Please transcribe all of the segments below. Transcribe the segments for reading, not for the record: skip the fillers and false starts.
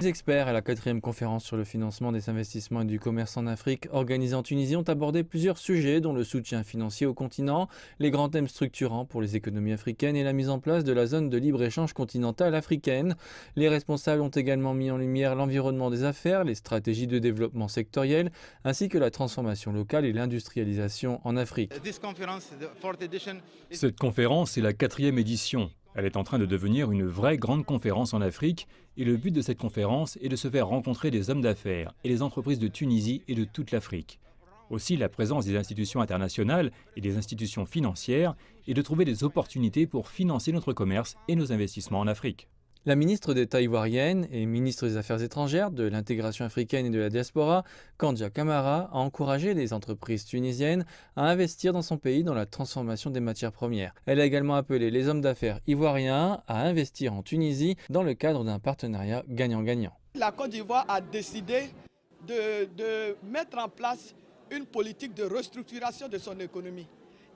Les experts à la 4e conférence sur le financement des investissements et du commerce en Afrique organisée en Tunisie ont abordé plusieurs sujets dont le soutien financier au continent, les grands thèmes structurants pour les économies africaines et la mise en place de la zone de libre-échange continentale africaine. Les responsables ont également mis en lumière l'environnement des affaires, les stratégies de développement sectoriel, ainsi que la transformation locale et l'industrialisation en Afrique. Cette conférence est la 4e édition. Elle est en train de devenir une vraie grande conférence en Afrique et le but de cette conférence est de se faire rencontrer des hommes d'affaires et les entreprises de Tunisie et de toute l'Afrique. Aussi, la présence des institutions internationales et des institutions financières est de trouver des opportunités pour financer notre commerce et nos investissements en Afrique. La ministre d'État ivoirienne et ministre des Affaires étrangères, de l'intégration africaine et de la diaspora, Kandia Camara, a encouragé les entreprises tunisiennes à investir dans son pays dans la transformation des matières premières. Elle a également appelé les hommes d'affaires ivoiriens à investir en Tunisie dans le cadre d'un partenariat gagnant-gagnant. La Côte d'Ivoire a décidé de mettre en place une politique de restructuration de son économie.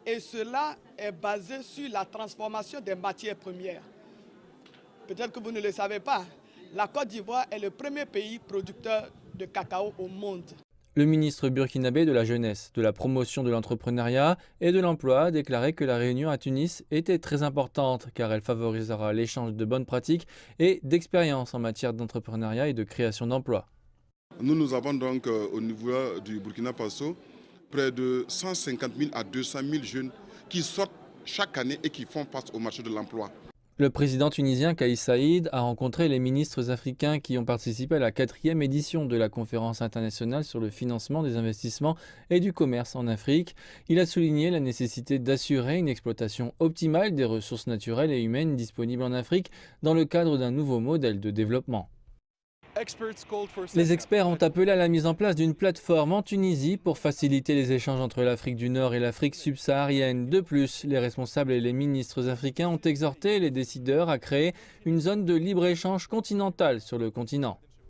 Et cela est basé sur la transformation des matières premières. Peut-être que vous ne le savez pas, la Côte d'Ivoire est le premier pays producteur de cacao au monde. Le ministre burkinabé de la Jeunesse, de la Promotion de l'entrepreneuriat et de l'emploi a déclaré que la réunion à Tunis était très importante car elle favorisera l'échange de bonnes pratiques et d'expériences en matière d'entrepreneuriat et de création d'emplois. Nous avons donc au niveau du Burkina Faso près de 150 000 à 200 000 jeunes qui sortent chaque année et qui font face au marché de l'emploi. Le président tunisien Kais Saïd a rencontré les ministres africains qui ont participé à la 4e édition de la conférence internationale sur le financement des investissements et du commerce en Afrique. Il a souligné la nécessité d'assurer une exploitation optimale des ressources naturelles et humaines disponibles en Afrique dans le cadre d'un nouveau modèle de développement. Les experts ont appelé à la mise en place d'une plateforme en Tunisie pour faciliter les échanges entre l'Afrique du Nord et l'Afrique subsaharienne. De plus, les responsables et les ministres africains ont exhorté les décideurs à créer une zone de libre-échange continentale sur le continent.